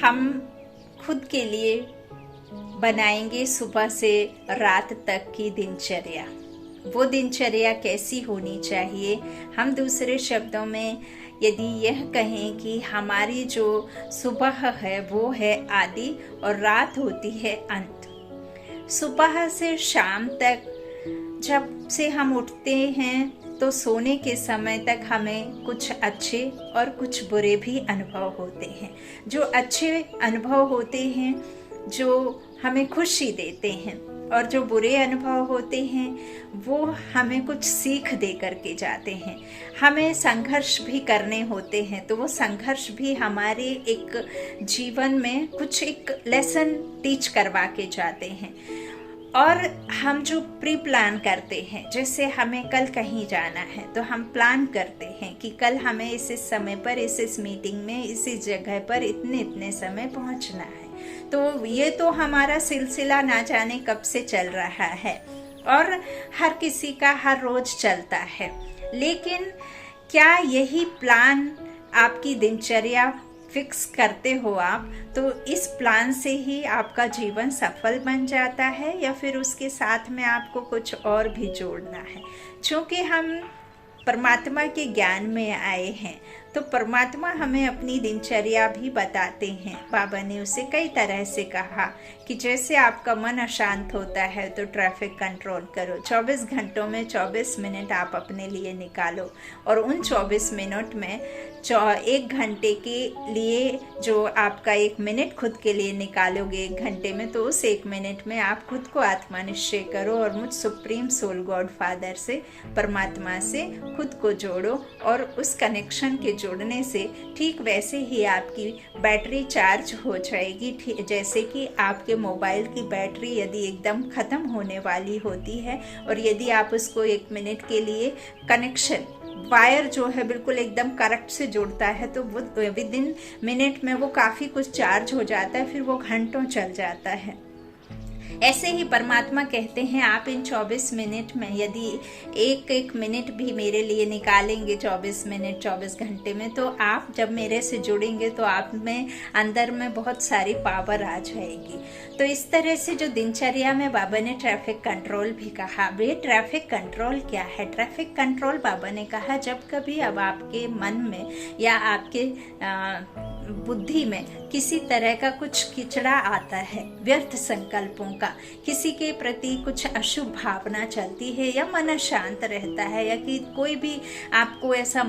हम खुद के लिए बनाएंगे सुबह से रात तक की दिनचर्या। वो दिनचर्या कैसी होनी चाहिए? हम दूसरे शब्दों में यदि यह कहें कि हमारी जो सुबह है वो है आदि और रात होती है अंत। सुबह से शाम तक जब से हम उठते हैं तो सोने के समय तक हमें कुछ अच्छे और कुछ बुरे भी अनुभव होते हैं। जो अच्छे अनुभव होते हैं जो हमें खुशी देते हैं, और जो बुरे अनुभव होते हैं वो हमें कुछ सीख दे करके जाते हैं। हमें संघर्ष भी करने होते हैं, तो वो संघर्ष भी हमारे एक जीवन में कुछ एक लेसन टीच करवा के जाते हैं। और हम जो प्री प्लान करते हैं, जैसे हमें कल कहीं जाना है तो हम प्लान करते हैं कि कल हमें इस समय पर इस मीटिंग में इस जगह पर इतने समय पहुंचना है। तो ये तो हमारा सिलसिला ना जाने कब से चल रहा है और हर किसी का हर रोज चलता है। लेकिन क्या यही प्लान आपकी दिनचर्या फिक्स करते हो आप, तो इस प्लान से ही आपका जीवन सफल बन जाता है या फिर उसके साथ में आपको कुछ और भी जोड़ना है? क्योंकि हम परमात्मा के ज्ञान में आए हैं तो परमात्मा हमें अपनी दिनचर्या भी बताते हैं। बाबा ने उसे कई तरह से कहा कि जैसे आपका मन अशांत होता है तो ट्रैफिक कंट्रोल करो, 24 घंटों में 24 मिनट आप अपने लिए निकालो, और उन 24 मिनट में 1 घंटे के लिए जो आपका 1 मिनट खुद के लिए निकालोगे 1 घंटे में, तो उस 1 मिनट में आप खुद को आत्मा निश्चय करो और मुझ सुप्रीम सोल गॉड फादर से, परमात्मा से खुद को जोड़ो। और उस कनेक्शन के जोड़ने से ठीक वैसे ही आपकी बैटरी चार्ज हो जाएगी। जैसे कि आपके मोबाइल की बैटरी यदि एकदम ख़त्म होने वाली होती है और यदि आप उसको 1 मिनट के लिए कनेक्शन वायर जो है बिल्कुल एकदम करेक्ट से जुड़ता है तो वो विद इन मिनट में वो काफ़ी कुछ चार्ज हो जाता है, फिर वो घंटों चल जाता है। ऐसे ही परमात्मा कहते हैं आप इन 24 मिनट में यदि एक मिनट भी मेरे लिए निकालेंगे 24 मिनट 24 घंटे में, तो आप जब मेरे से जुड़ेंगे तो आप में अंदर में बहुत सारी पावर आ जाएगी। तो इस तरह से जो दिनचर्या में बाबा ने ट्रैफिक कंट्रोल भी कहा। वे ट्रैफिक कंट्रोल क्या है? ट्रैफिक कंट्रोल बाबा ने कहा जब कभी अब आपके मन में या आपके बुद्धि में किसी तरह का कुछ किचड़ा आता है, व्यर्थ संकल्पों का, किसी के प्रति कुछ अशुभ भावना चलती है या मन अशांत रहता है, या कि कोई भी आपको ऐसा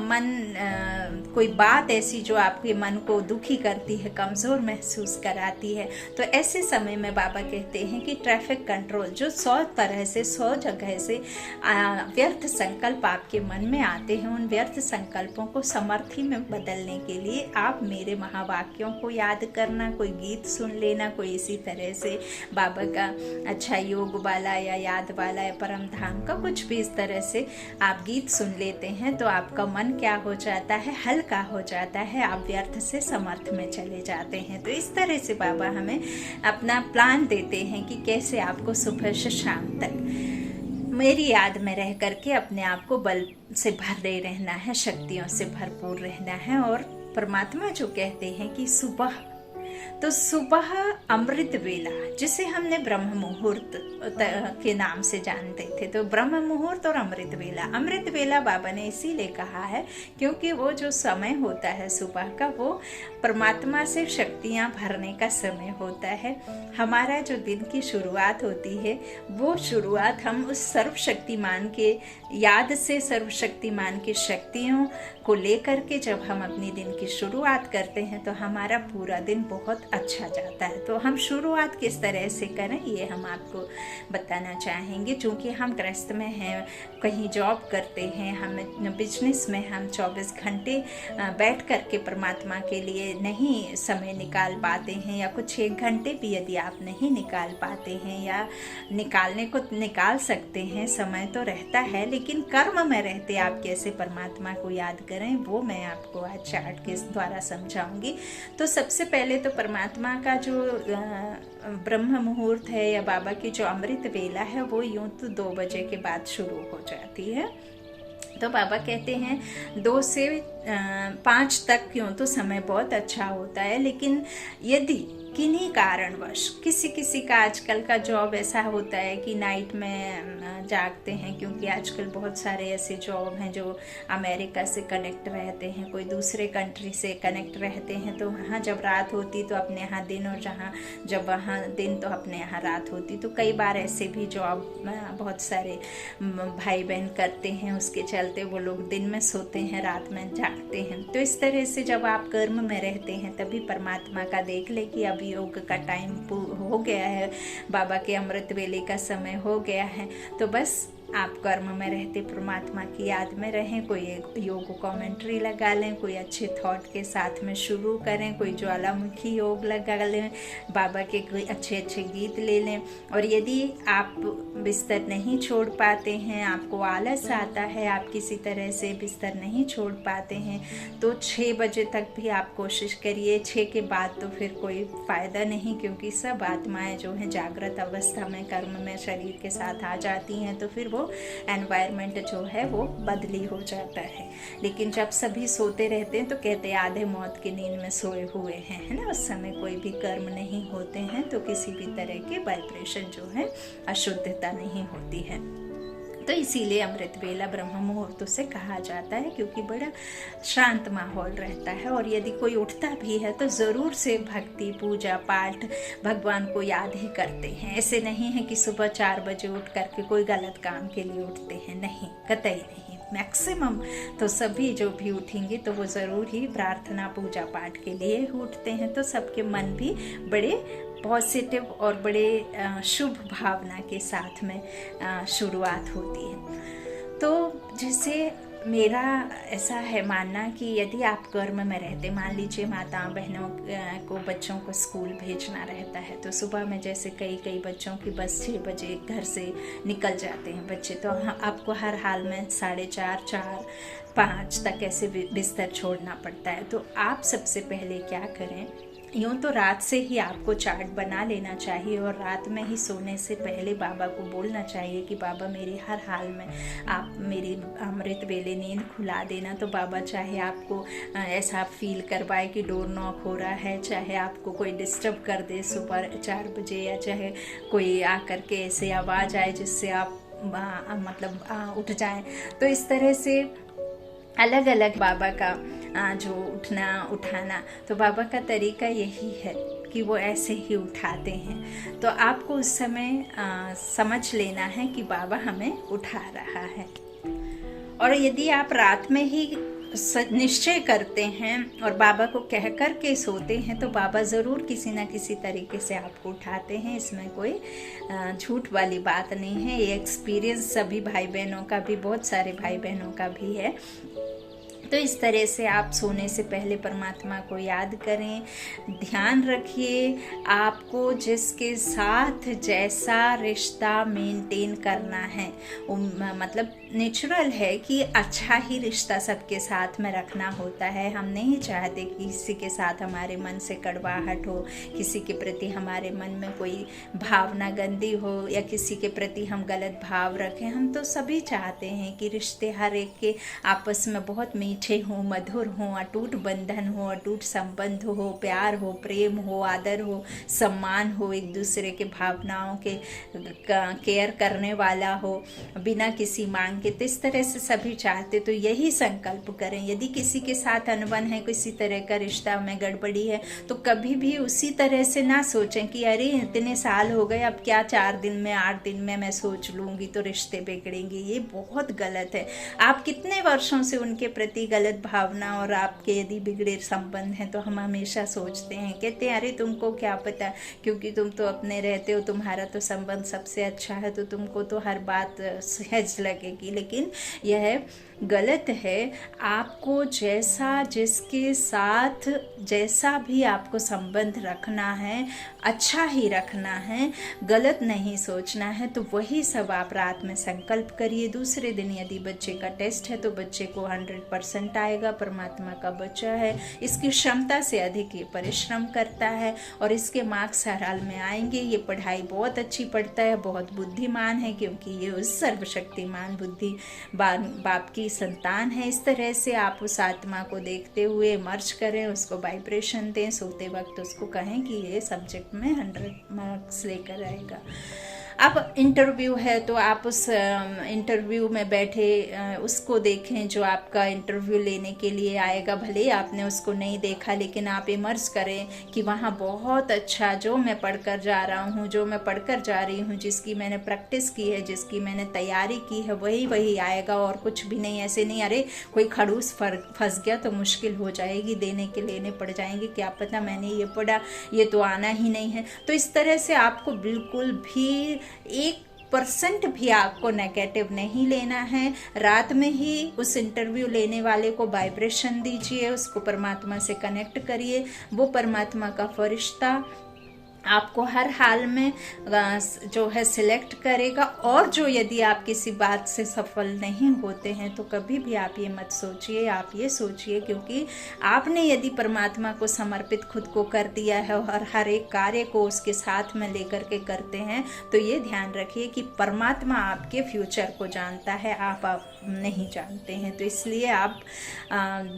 कोई बात ऐसी जो आपके मन को दुखी करती है, कमज़ोर महसूस कराती है, तो ऐसे समय में बाबा कहते हैं कि ट्रैफिक कंट्रोल जो 100 तरह से 100 जगह से व्यर्थ संकल्प आपके मन में आते हैं, उन व्यर्थ संकल्पों को समर्थी में बदलने के लिए आप मेरे महावाक्यों को याद करना, कोई गीत सुन लेना, कोई इसी तरह से बाबा का अच्छा योग वाला या याद वाला या परम धाम का कुछ भी इस तरह से आप गीत सुन लेते हैं तो आपका मन क्या हो जाता है? हल्का हो जाता है, आप व्यर्थ से समर्थ में चले जाते हैं। तो इस तरह से बाबा हमें अपना प्लान देते हैं कि कैसे आपको सुबह से शाम तक मेरी याद में रह करके अपने आप को बल से भरे रहना है, शक्तियों से भरपूर रहना है। और परमात्मा जो कहते हैं कि सुबह, तो सुबह अमृत वेला जिसे हमने ब्रह्म मुहूर्त के नाम से जानते थे, तो ब्रह्म मुहूर्त और अमृत वेला बाबा ने इसीलिए कहा है क्योंकि वो जो समय होता है सुबह का, वो परमात्मा से शक्तियाँ भरने का समय होता है। हमारा जो दिन की शुरुआत होती है वो शुरुआत हम उस सर्वशक्तिमान के याद से, सर्वशक्तिमान की शक्तियों को लेकर के जब हम अपनी दिन की शुरुआत करते हैं तो हमारा पूरा दिन बहुत अच्छा जाता है। तो हम शुरुआत किस तरह से करें ये हम आपको बताना चाहेंगे। चूँकि हम गृहस्थ में हैं, कहीं जॉब करते हैं, हम बिजनेस में हम 24 घंटे बैठ कर के परमात्मा के लिए नहीं समय निकाल पाते हैं, या कुछ 1 घंटे भी यदि आप नहीं निकाल पाते हैं, या निकालने को निकाल सकते हैं, समय तो रहता है, लेकिन कर्म में रहते आप कैसे परमात्मा को याद करें वो मैं आपको आज चार्ट के द्वारा समझाऊंगी। तो सबसे पहले तो परमात्मा का जो ब्रह्म मुहूर्त है या बाबा की जो अमृत वेला है वो यूं तो 2 बजे के बाद शुरू हो जाती है। तो बाबा कहते हैं 2 से 5 तक क्यों तो समय बहुत अच्छा होता है, लेकिन यदि किन्हीं कारणवश किसी किसी का आजकल का जॉब ऐसा होता है कि नाइट में जागते हैं, क्योंकि आजकल बहुत सारे ऐसे जॉब हैं जो अमेरिका से कनेक्ट रहते हैं, कोई दूसरे कंट्री से कनेक्ट रहते हैं, तो वहाँ जब रात होती तो अपने यहाँ दिन, और जब वहाँ दिन तो अपने यहाँ रात होती। तो कई बार ऐसे भी जॉब बहुत सारे भाई बहन करते हैं, उसके चलते वो लोग दिन में सोते हैं, रात में जागते हैं। तो इस तरह से जब आप कर्म में रहते हैं तभी परमात्मा का देख ले कि अब योग का टाइम हो गया है, बाबा के अमृत वेले का समय हो गया है, तो बस आप कर्म में रहते परमात्मा की याद में रहें। कोई एक योग कमेंट्री लगा लें, कोई अच्छे थॉट के साथ में शुरू करें, कोई ज्वालामुखी योग लगा लें, बाबा के कोई अच्छे अच्छे गीत ले लें। और यदि आप बिस्तर नहीं छोड़ पाते हैं, आपको आलस आता है, आप किसी तरह से बिस्तर नहीं छोड़ पाते हैं, तो 6 बजे तक भी आप कोशिश करिए। 6 के बाद तो फिर कोई फ़ायदा नहीं, क्योंकि सब आत्माएं जो हैं जागृत अवस्था में कर्म में शरीर के साथ आ जाती हैं, तो फिर वो एनवायरनमेंट जो है वो बदली हो जाता है। लेकिन जब सभी सोते रहते हैं तो कहते हैं आधे मौत की नींद में सोए हुए हैं, है ना, उस समय कोई भी कर्म नहीं होते हैं, तो किसी भी तरह के वाइब्रेशन जो है अशुद्धता नहीं होती है। तो इसीलिए अमृत वेला ब्रह्म मुहूर्त से कहा जाता है, क्योंकि बड़ा शांत माहौल रहता है। और यदि कोई उठता भी है तो ज़रूर से भक्ति पूजा पाठ भगवान को याद ही करते हैं। ऐसे नहीं है कि सुबह 4 बजे उठ करके कोई गलत काम के लिए उठते हैं, नहीं, कतई नहीं। मैक्सिमम तो सभी जो भी उठेंगे तो वो ज़रूर ही प्रार्थना पूजा पाठ के लिए उठते हैं। तो सबके मन भी बड़े पॉजिटिव और बड़े शुभ भावना के साथ में शुरुआत होती है। तो जैसे मेरा ऐसा है मानना कि यदि आप कर्म में रहते, मान लीजिए माता बहनों को बच्चों को स्कूल भेजना रहता है, तो सुबह में जैसे कई बच्चों की बस 6 बजे घर से निकल जाते हैं बच्चे, तो आपको हर हाल में 4:30, 4, 5 तक ऐसे बिस्तर छोड़ना पड़ता है। तो आप सबसे पहले क्या करें, यूँ तो रात से ही आपको चार्ट बना लेना चाहिए, और रात में ही सोने से पहले बाबा को बोलना चाहिए कि बाबा मेरी हर हाल में आप मेरी अमृत वेले नींद खुला देना। तो बाबा चाहे आपको ऐसा फील करवाए कि डोर नॉक हो रहा है, चाहे आपको कोई डिस्टर्ब कर दे सुबह 4 बजे, या चाहे कोई आकर के ऐसे आवाज़ आए जिससे आप उठ जाएं, तो इस तरह से अलग अलग बाबा का जो उठना उठाना, तो बाबा का तरीका यही है कि वो ऐसे ही उठाते हैं। तो आपको उस समय समझ लेना है कि बाबा हमें उठा रहा है। और यदि आप रात में ही निश्चय करते हैं और बाबा को कह कर के सोते हैं, तो बाबा ज़रूर किसी ना किसी तरीके से आपको उठाते हैं। इसमें कोई झूठ वाली बात नहीं है। ये एक्सपीरियंस सभी भाई बहनों का भी, बहुत सारे भाई बहनों का भी है। तो इस तरह से आप सोने से पहले परमात्मा को याद करें, ध्यान रखिए आपको जिसके साथ जैसा रिश्ता मेंटेन करना है, मतलब नेचुरल है कि अच्छा ही रिश्ता सबके साथ में रखना होता है। हम नहीं चाहते कि किसी के साथ हमारे मन से कड़वाहट हो, किसी के प्रति हमारे मन में कोई भावना गंदी हो, या किसी के प्रति हम गलत भाव रखें। हम तो सभी चाहते हैं कि रिश्ते हर एक के आपस में बहुत मीठे हों, मधुर हों, अटूट बंधन हो, अटूट संबंध हो, प्यार हो, प्रेम हो, आदर हो, सम्मान हो, एक दूसरे के भावनाओं के केयर करने वाला हो, बिना किसी मांग के। तो इस तरह से सभी चाहते, तो यही संकल्प करें। यदि किसी के साथ अनबन है, किसी तरह का रिश्ता में गड़बड़ी है, तो कभी भी उसी तरह से ना सोचें कि अरे इतने साल हो गए, अब क्या 4 दिन में 8 दिन में मैं सोच लूँगी तो रिश्ते बिगड़ेंगे। ये बहुत गलत है। आप कितने वर्षों से उनके प्रति गलत भावना और आपके यदि बिगड़े संबंध हैं, तो हम हमेशा सोचते हैं, कहते हैं अरे तुमको क्या पता, क्योंकि तुम तो अपने रहते हो, तुम्हारा तो संबंध सबसे अच्छा है, तो तुमको तो हर बात सहज लगेगी। लेकिन यह गलत है। आपको जैसा जिसके साथ जैसा भी आपको संबंध रखना है, अच्छा ही रखना है, गलत नहीं सोचना है। तो वही सब आप रात में संकल्प करिए। दूसरे दिन यदि बच्चे का टेस्ट है तो बच्चे को 100% आएगा। परमात्मा का बच्चा है, इसकी क्षमता से अधिक ये परिश्रम करता है और इसके मार्क्स हर हाल में आएंगे। ये पढ़ाई बहुत अच्छी पढ़ता है, बहुत बुद्धिमान है, क्योंकि ये उस सर्वशक्तिमान बुद्धि बाप की संतान है। इस तरह से आप उस आत्मा को देखते हुए मर्ज करें, उसको वाइब्रेशन दें, सोते वक्त उसको कहें कि ये सब्जेक्ट में 100 मार्क्स लेकर आएगा। अब इंटरव्यू है तो आप उस इंटरव्यू में बैठे उसको देखें जो आपका इंटरव्यू लेने के लिए आएगा। भले आपने उसको नहीं देखा, लेकिन आप इमर्ज करें कि वहाँ बहुत अच्छा जो मैं पढ़कर जा रहा हूँ, जो मैं पढ़कर जा रही हूँ, जिसकी मैंने प्रैक्टिस की है, जिसकी मैंने तैयारी की है, वही आएगा और कुछ भी नहीं। ऐसे नहीं अरे कोई खड़ूस फंस गया तो मुश्किल हो जाएगी, देने के लेने पड़ जाएंगे, क्या पता मैंने ये पढ़ा, ये तो आना ही नहीं है। तो इस तरह से आपको बिल्कुल भी 1% भी आपको नेगेटिव नहीं लेना है। रात में ही उस इंटरव्यू लेने वाले को वाइब्रेशन दीजिए, उसको परमात्मा से कनेक्ट करिए। वो परमात्मा का फरिश्ता आपको हर हाल में जो है सिलेक्ट करेगा। और जो यदि आप किसी बात से सफल नहीं होते हैं तो कभी भी आप ये मत सोचिए, आप ये सोचिए क्योंकि आपने यदि परमात्मा को समर्पित खुद को कर दिया है और हर एक कार्य को उसके साथ में लेकर के करते हैं, तो ये ध्यान रखिए कि परमात्मा आपके फ्यूचर को जानता है, आप नहीं जानते हैं। तो इसलिए आप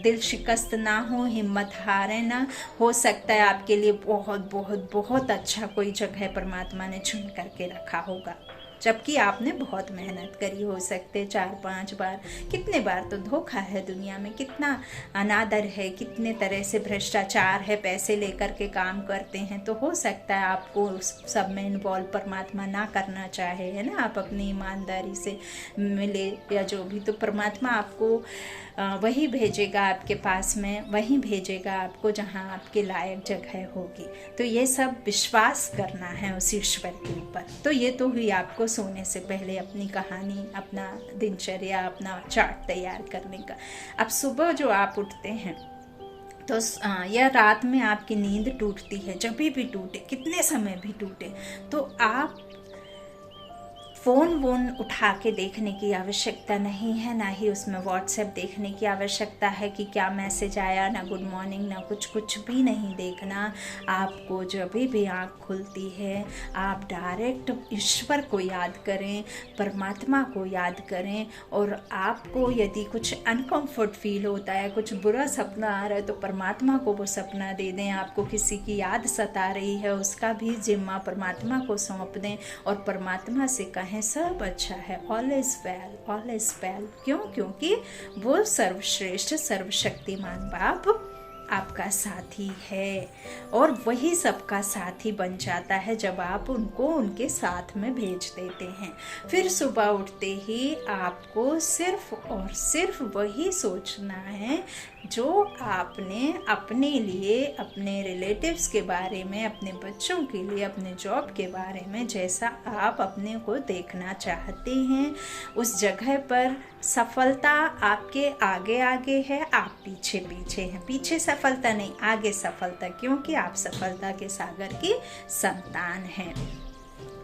दिल शिकस्त ना हो, हिम्मत हारे ना। हो सकता है आपके लिए बहुत बहुत बहुत अच्छा कोई जगह परमात्मा ने चुन करके रखा होगा, जबकि आपने बहुत मेहनत करी। हो सकते 4-5 बार, कितने बार तो धोखा है दुनिया में, कितना अनादर है, कितने तरह से भ्रष्टाचार है, पैसे लेकर के काम करते हैं। तो हो सकता है आपको उस सब में इन्वॉल्व परमात्मा ना करना चाहे, है ना, आप अपनी ईमानदारी से मिले या जो भी, तो परमात्मा आपको वही भेजेगा आपके पास में, वही भेजेगा आपको जहाँ आपके लायक जगह होगी। तो ये सब विश्वास करना है उस ईश्वर के ऊपर। तो ये तो हुई आपको सोने से पहले अपनी कहानी, अपना दिनचर्या, अपना चार्ट तैयार करने का। अब सुबह जो आप उठते हैं तो या रात में आपकी नींद टूटती है, जब भी टूटे, कितने समय भी टूटे, तो आप फ़ोन वोन उठा के देखने की आवश्यकता नहीं है, ना ही उसमें व्हाट्सएप देखने की आवश्यकता है कि क्या मैसेज आया, ना गुड मॉर्निंग, ना कुछ भी नहीं देखना। आपको जब भी आँख खुलती है आप डायरेक्ट ईश्वर को याद करें, परमात्मा को याद करें। और आपको यदि कुछ अनकम्फर्ट फील होता है, कुछ बुरा सपना आ रहा है, तो परमात्मा को वो सपना दे दें। आपको किसी की याद सता रही है, उसका भी जिम्मा परमात्मा को सौंप दें और परमात्मा से कहें सब अच्छा है, all is well, all is well. क्यों? क्योंकि वो सर्वश्रेष्ठ सर्वशक्तिमान बाप आपका साथी है और वही सबका साथी बन जाता है जब आप उनको उनके साथ में भेज देते हैं। फिर सुबह उठते ही आपको सिर्फ और सिर्फ वही सोचना है जो आपने अपने लिए, अपने रिलेटिव्स के बारे में, अपने बच्चों के लिए, अपने जॉब के बारे में, जैसा आप अपने को देखना चाहते हैं। उस जगह पर सफलता आपके आगे आगे है, आप पीछे पीछे हैं। पीछे सफलता नहीं, आगे सफलता, क्योंकि आप सफलता के सागर की संतान हैं।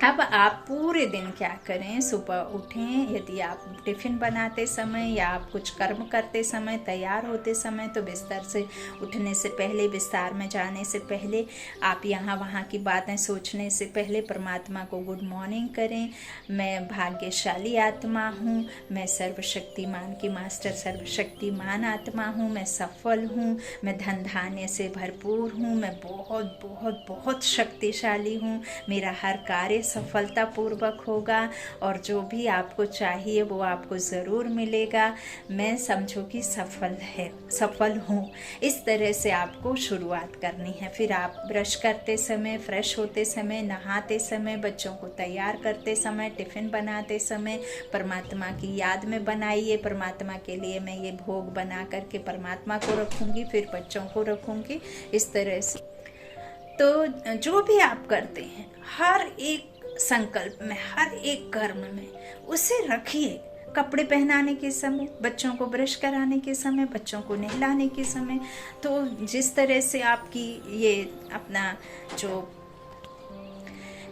अब आप पूरे दिन क्या करें? सुबह उठें, यदि आप टिफ़िन बनाते समय या आप कुछ कर्म करते समय, तैयार होते समय, तो बिस्तर से उठने से पहले, बिस्तार में जाने से पहले, आप यहाँ वहाँ की बातें सोचने से पहले परमात्मा को गुड मॉर्निंग करें। मैं भाग्यशाली आत्मा हूँ, मैं सर्वशक्तिमान की मास्टर सर्वशक्तिमान आत्मा हूँ, मैं सफल हूँ, मैं धन धान्य से भरपूर हूँ, मैं बहुत बहुत बहुत शक्तिशाली हूँ, मेरा हर कार्य सफलतापूर्वक होगा और जो भी आपको चाहिए वो आपको ज़रूर मिलेगा। मैं समझो कि सफल हूँ। इस तरह से आपको शुरुआत करनी है। फिर आप ब्रश करते समय, फ्रेश होते समय, नहाते समय, बच्चों को तैयार करते समय, टिफ़िन बनाते समय परमात्मा की याद में बनाइए। परमात्मा के लिए मैं ये भोग बना करके परमात्मा को रखूँगी, फिर बच्चों को रखूँगी। इस तरह से तो जो भी आप करते हैं, हर एक संकल्प में, हर एक कर्म में उसे रखिए। कपड़े पहनाने के समय, बच्चों को ब्रश कराने के समय, बच्चों को नहलाने के समय, तो जिस तरह से आपकी ये अपना जो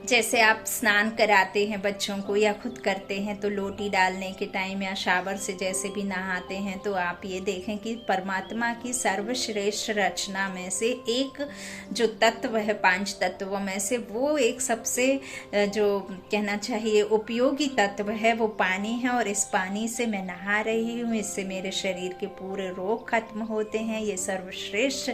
जैसे आप स्नान कराते हैं बच्चों को या खुद करते हैं, तो लोटी डालने के टाइम या शावर से जैसे भी नहाते हैं, तो आप ये देखें कि परमात्मा की सर्वश्रेष्ठ रचना में से एक जो तत्व है, 5 तत्वों में से वो एक सबसे जो कहना चाहिए उपयोगी तत्व है वो पानी है। और इस पानी से मैं नहा रही हूँ, इससे मेरे शरीर के पूरे रोग खत्म होते हैं। ये सर्वश्रेष्ठ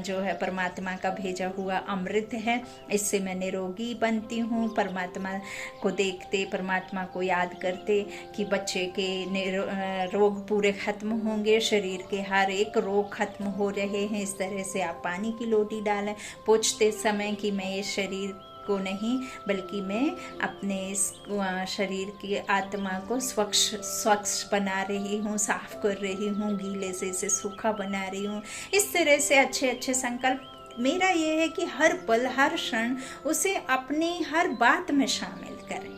जो है परमात्मा का भेजा हुआ अमृत है, इससे मैं निरोगी बनती हूँ। परमात्मा को देखते, परमात्मा को याद करते कि बच्चे के रोग पूरे खत्म होंगे, शरीर के हर एक रोग खत्म हो रहे हैं। इस तरह से आप पानी की लोटी डालें पोंछते समय कि मैं ये शरीर को नहीं बल्कि मैं अपने इस शरीर की आत्मा को स्वच्छ बना रही हूँ, साफ कर रही हूँ, गीले से इसे सूखा बना रही हूँ। इस तरह से अच्छे अच्छे संकल्प मेरा ये है कि हर पल हर क्षण उसे अपनी हर बात में शामिल करें।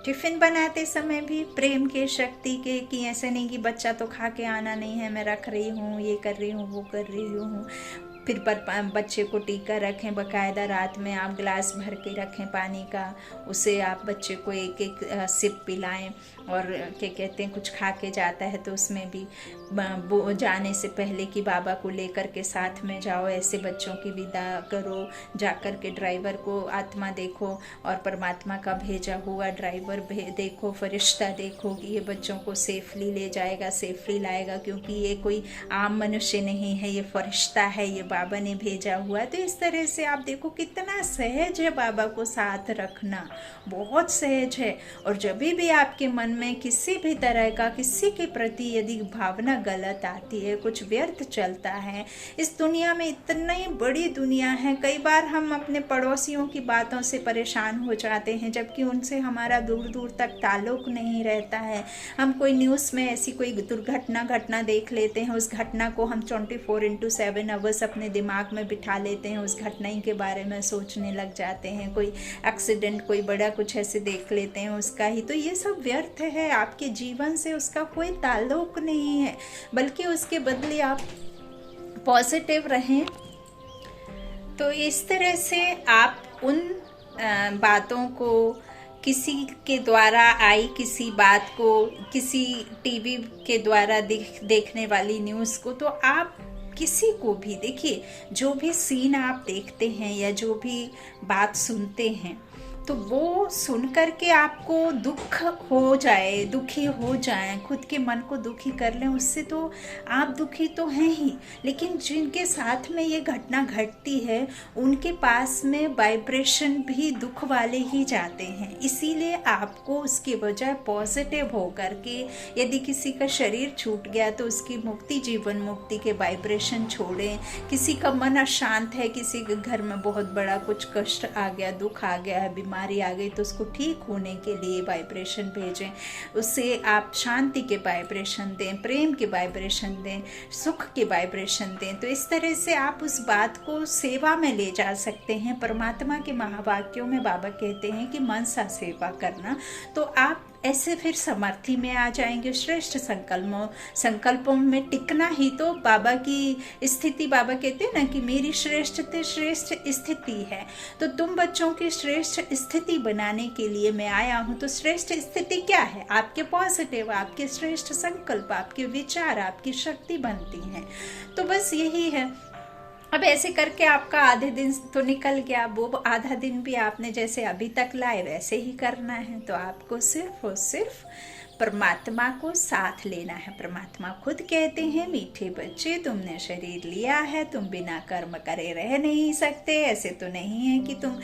टिफिन बनाते समय भी प्रेम के शक्ति के, कि ऐसे नहीं कि बच्चा तो खा के आना नहीं है, मैं रख रही हूँ, ये कर रही हूँ, वो कर रही हूँ। फिर बच्चे को टीका रखें, बाकायदा रात में आप गिलास भर के रखें पानी का, उसे आप बच्चे को एक एक सिप पिलाएं। और क्या कहते हैं, कुछ खा के जाता है तो उसमें भी जाने से पहले कि बाबा को लेकर के साथ में जाओ, ऐसे बच्चों की विदा करो। जाकर के ड्राइवर को आत्मा देखो और परमात्मा का भेजा हुआ ड्राइवर देखो, फरिश्ता देखो कि ये बच्चों को सेफली ले जाएगा, सेफली लाएगा, क्योंकि ये कोई आम मनुष्य नहीं है, ये फरिश्ता है, ये बाबा ने भेजा हुआ है। तो इस तरह से आप देखो कितना सहज है बाबा को साथ रखना, बहुत सहज है। और जब भी आपके मन में किसी भी तरह का किसी के प्रति यदि भावना गलत आती है, कुछ व्यर्थ चलता है, इस दुनिया में इतनी बड़ी दुनिया है, कई बार हम अपने पड़ोसियों की बातों से परेशान हो जाते हैं जबकि उनसे हमारा दूर दूर तक ताल्लुक नहीं रहता है। हम कोई न्यूज़ में ऐसी कोई घटना देख लेते हैं, उस घटना को हम 24/7 आवर्स अपने दिमाग में बिठा लेते हैं, उस घटना के बारे में सोचने लग जाते हैं। कोई एक्सीडेंट, कोई बड़ा कुछ ऐसे देख लेते हैं उसका ही, तो ये सब व्यर्थ है, आपके जीवन से उसका कोई ताल्लुक नहीं है, बल्कि उसके बदले आप पॉजिटिव रहें। तो इस तरह से आप उन बातों को, किसी के द्वारा आई किसी बात को, किसी टीवी के द्वारा देखने वाली न्यूज़ को, तो आप किसी को भी देखिए, जो भी सीन आप देखते हैं या जो भी बात सुनते हैं, तो वो सुन करके आपको दुख हो जाए, दुखी हो जाए, खुद के मन को दुखी कर लें, उससे तो आप दुखी तो हैं ही, लेकिन जिनके साथ में ये घटना घटती है उनके पास में वाइब्रेशन भी दुख वाले ही जाते हैं। इसीलिए आपको उसके बजाय पॉजिटिव हो करके, यदि किसी का शरीर छूट गया तो उसकी मुक्ति, जीवन मुक्ति के वाइब्रेशन छोड़ें। किसी का मन अशांत है, किसी के घर में बहुत बड़ा कुछ कष्ट आ गया, दुख आ गया है, बीमारी आ गई, तो उसको ठीक होने के लिए वाइब्रेशन भेजें, उससे आप शांति के वाइब्रेशन दें, प्रेम के वाइब्रेशन दें, सुख के वाइब्रेशन दें। तो इस तरह से आप उस बात को सेवा में ले जा सकते हैं। परमात्मा के महावाक्यों में बाबा कहते हैं कि मन सा सेवा करना, तो आप ऐसे फिर समर्थी में आ जाएंगे। श्रेष्ठ संकल्पों में टिकना ही तो बाबा की स्थिति, बाबा कहते हैं ना कि मेरी श्रेष्ठ स्थिति है। तो तुम बच्चों की श्रेष्ठ स्थिति बनाने के लिए मैं आया हूँ। तो श्रेष्ठ स्थिति क्या है? आपके पॉजिटिव, आपके श्रेष्ठ संकल्प, आपके विचार, आपकी शक्ति बनती हैं। तो बस यही है। अब ऐसे करके आपका आधे दिन तो निकल गया, वो आधा दिन भी आपने जैसे अभी तक लाए वैसे ही करना है। तो आपको सिर्फ और सिर्फ परमात्मा को साथ लेना है। परमात्मा खुद कहते हैं, मीठे बच्चे तुमने शरीर लिया है, तुम बिना कर्म करे रह नहीं सकते। ऐसे तो नहीं है कि तुम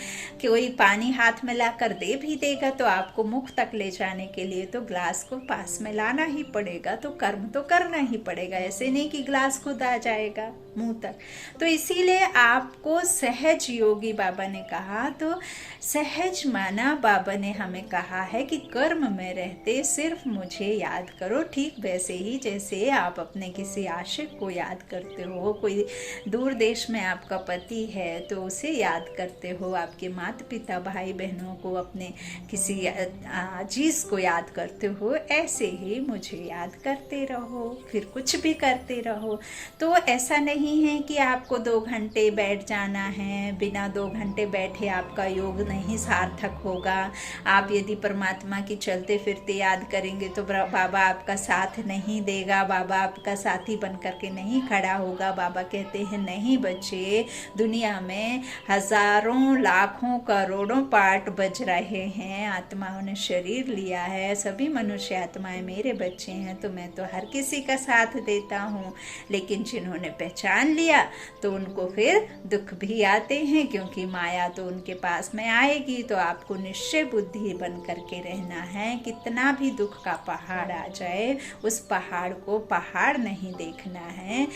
कोई पानी हाथ में लाकर दे भी देगा तो आपको मुख तक ले जाने के लिए तो ग्लास को पास में लाना ही पड़ेगा, तो कर्म तो करना ही पड़ेगा। ऐसे नहीं कि ग्लास खुद आ जाएगा मुंह तक। तो इसीलिए आपको सहज योगी बाबा ने कहा, तो सहज माना बाबा ने हमें कहा है कि कर्म में रहते सिर्फ सिर्फ मुझे याद करो, ठीक वैसे ही जैसे आप अपने किसी आशिक को याद करते हो, कोई दूर देश में आपका पति है तो उसे याद करते हो, आपके माता पिता भाई बहनों को, अपने किसी अजीज को याद करते हो, ऐसे ही मुझे याद करते रहो, फिर कुछ भी करते रहो। तो ऐसा नहीं है कि आपको 2 घंटे बैठ जाना है, बिना 2 घंटे बैठे आपका योग नहीं सार्थक होगा। आप यदि परमात्मा की चलते फिरते याद करेंगे तो बाबा आपका साथ नहीं देगा, बाबा आपका साथी बन करके नहीं खड़ा होगा। बाबा कहते हैं नहीं बच्चे, दुनिया में हजारों लाखों करोड़ों पार्ट बज रहे हैं, आत्माओं ने शरीर लिया है, सभी मनुष्य आत्माएं मेरे बच्चे हैं, तो मैं तो हर किसी का साथ देता हूँ। लेकिन जिन्होंने पहचान लिया तो उनको फिर दुख भी आते हैं, क्योंकि माया तो उनके पास में आएगी। तो आपको निश्चय बुद्धि बन करके रहना है। कितना भी दुख का पहाड़ आ जाए, उस पहाड़ को पहाड़ नहीं देखना है।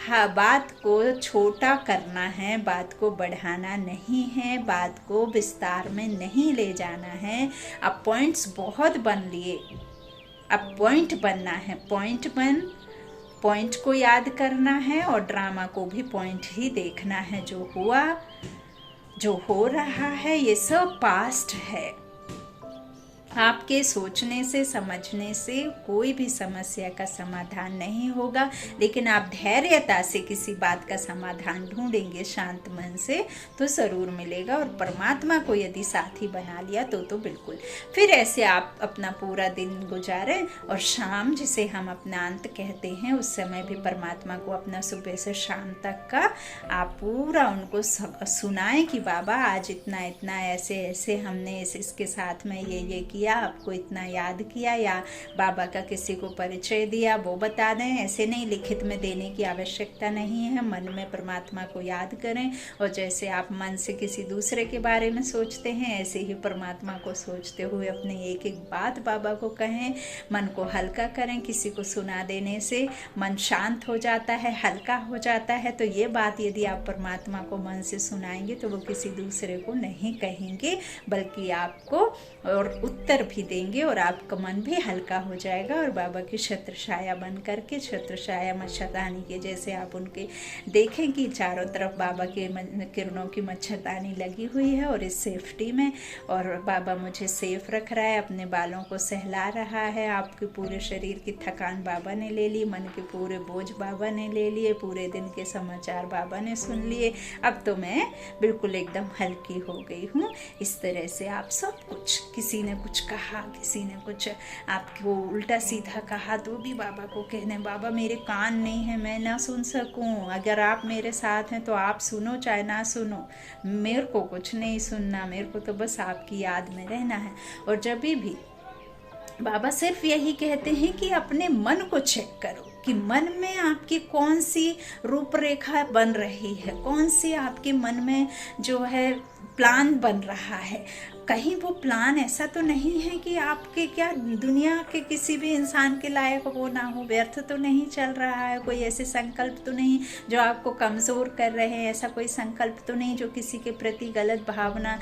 हाँ, बात को छोटा करना है, बात को बढ़ाना नहीं है, बात को विस्तार में नहीं ले जाना है। अब पॉइंट्स बहुत बन लिए, अब पॉइंट बनना है, पॉइंट को याद करना है और ड्रामा को भी पॉइंट ही देखना है। जो हुआ, जो हो रहा है, ये सब पास्ट है। आपके सोचने से समझने से कोई भी समस्या का समाधान नहीं होगा, लेकिन आप धैर्यता से किसी बात का समाधान ढूंढेंगे शांत मन से तो ज़रूर मिलेगा। और परमात्मा को यदि साथी बना लिया तो बिल्कुल। फिर ऐसे आप अपना पूरा दिन गुजारें और शाम, जिसे हम अपना अंत कहते हैं, उस समय भी परमात्मा को अपना सुबह से शाम तक का आप पूरा उनको सुनाएं कि बाबा आज इतना इतना ऐसे ऐसे हमने इसके साथ में ये किया, आपको इतना याद किया, या बाबा का किसी को परिचय दिया, वो बता दें। ऐसे नहीं, लिखित में देने की आवश्यकता नहीं है। मन में परमात्मा को याद करें, और जैसे आप मन से किसी दूसरे के बारे में सोचते हैं, ऐसे ही परमात्मा को सोचते हुए अपने एक एक बात बाबा को कहें। मन को हल्का करें, किसी को सुना देने से मन शांत हो जाता है, हल्का हो जाता है। तो ये बात यदि आप परमात्मा को मन से सुनाएंगे तो वो किसी दूसरे को नहीं कहेंगे, बल्कि आपको और उत्तर भी देंगे, और आपका मन भी हल्का हो जाएगा। और बाबा की छत्र छाया बन करके, छत्र छाया मच्छरदानी के जैसे आप उनके देखें कि चारों तरफ बाबा के किरणों की मच्छरदानी लगी हुई है, और इस सेफ्टी में, और बाबा मुझे सेफ रख रहा है, अपने बालों को सहला रहा है। आपके पूरे शरीर की थकान बाबा ने ले ली, मन के पूरे बोझ बाबा ने ले लिए, पूरे दिन के समाचार बाबा ने सुन लिए। अब तो मैं बिल्कुल एकदम हल्की हो गई हूँ। इस तरह से आप सब कुछ, किसी ने कुछ कहा, किसी ने कुछ आपको उल्टा सीधा कहा, तो भी बाबा को कहने, बाबा मेरे कान नहीं है, मैं ना सुन सकूं। अगर आप मेरे साथ हैं तो आप सुनो, चाहे ना सुनो, मेरे को कुछ नहीं सुनना, मेरे को तो बस आपकी याद में रहना है। और जब भी बाबा सिर्फ यही कहते हैं कि अपने मन को चेक करो कि मन में आपकी कौन सी रूपरेखा बन रही है, कौन सी आपके मन में जो है प्लान बन रहा है। कहीं वो प्लान ऐसा तो नहीं है कि आपके क्या दुनिया के किसी भी इंसान के लायक वो ना हो, व्यर्थ तो नहीं चल रहा है, कोई ऐसे संकल्प तो नहीं जो आपको कमज़ोर कर रहे हैं, ऐसा कोई संकल्प तो नहीं जो किसी के प्रति गलत भावना,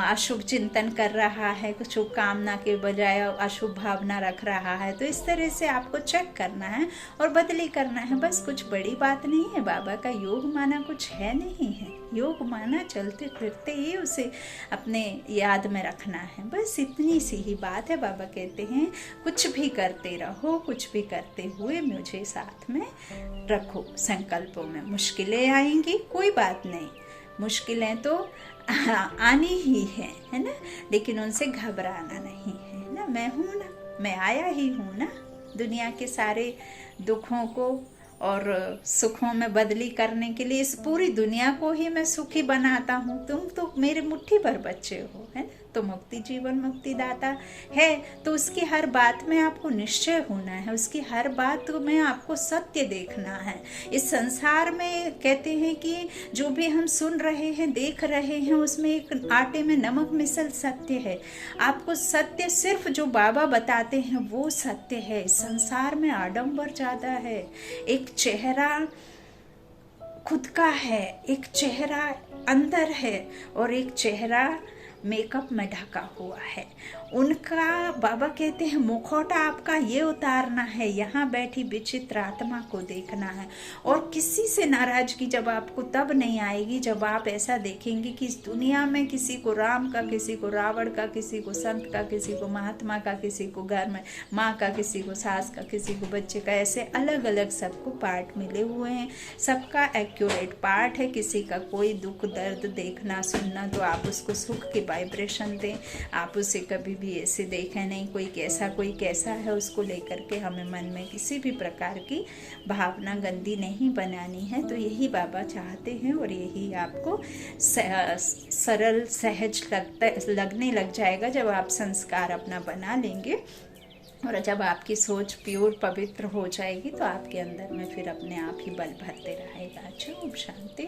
अशुभ चिंतन कर रहा है, कुछ शुभ कामना के बजाय अशुभ भावना रख रहा है। तो इस तरह से आपको चेक करना है और बदली करना है, बस। कुछ बड़ी बात नहीं है। बाबा का योग माना कुछ है नहीं है, योग माना चलते फिरते ही उसे अपने याद में रखना है, बस इतनी सी ही बात है। बाबा कहते हैं कुछ भी करते रहो, कुछ भी करते हुए मुझे साथ में रखो। संकल्पों में मुश्किलें आएंगी, कोई बात नहीं, मुश्किलें तो आनी ही है ना, लेकिन उनसे घबराना नहीं है ना। मैं हूँ ना, मैं आया ही हूँ ना दुनिया के सारे दुखों को और सुखों में बदली करने के लिए। इस पूरी दुनिया को ही मैं सुखी बनाता हूँ। तुम तो मेरे मुट्ठी भर बच्चे हो, है ना। तो मुक्ति जीवन मुक्ति दाता है, तो उसकी हर बात में आपको निश्चय होना है, उसकी हर बात में आपको सत्य देखना है। इस संसार में कहते हैं कि जो भी हम सुन रहे हैं, देख रहे हैं, उसमें एक आटे में नमक मिसल सत्य है। आपको सत्य सिर्फ जो बाबा बताते हैं वो सत्य है। इस संसार में आडंबर ज़्यादा है। एक चेहरा खुद का है, एक चेहरा अंदर है, और एक चेहरा मेकअप में ढका हुआ है। उनका बाबा कहते हैं मुखौटा आपका ये उतारना है, यहाँ बैठी विचित्र आत्मा को देखना है। और किसी से नाराजगी जब आपको तब नहीं आएगी जब आप ऐसा देखेंगे कि इस दुनिया में किसी को राम का, किसी को रावण का, किसी को संत का, किसी को महात्मा का, किसी को घर में माँ का, किसी को सास का, किसी को बच्चे का, ऐसे अलग अलग सबको पार्ट मिले हुए हैं। सबका एक्यूरेट पार्ट है। किसी का कोई दुख दर्द देखना सुनना तो आप उसको सुख की वाइब्रेशन दें। आप उसे कभी भी ऐसे देखें नहीं कोई कैसा है, उसको लेकर के हमें मन में किसी भी प्रकार की भावना गंदी नहीं बनानी है। तो यही बाबा चाहते हैं और यही आपको सरल सहज लगने लग जाएगा जब आप संस्कार अपना बना लेंगे। और जब आपकी सोच प्योर पवित्र हो जाएगी तो आपके अंदर में फिर अपने आप ही बल भरते रहेगा। अच्छा, ओम शांति।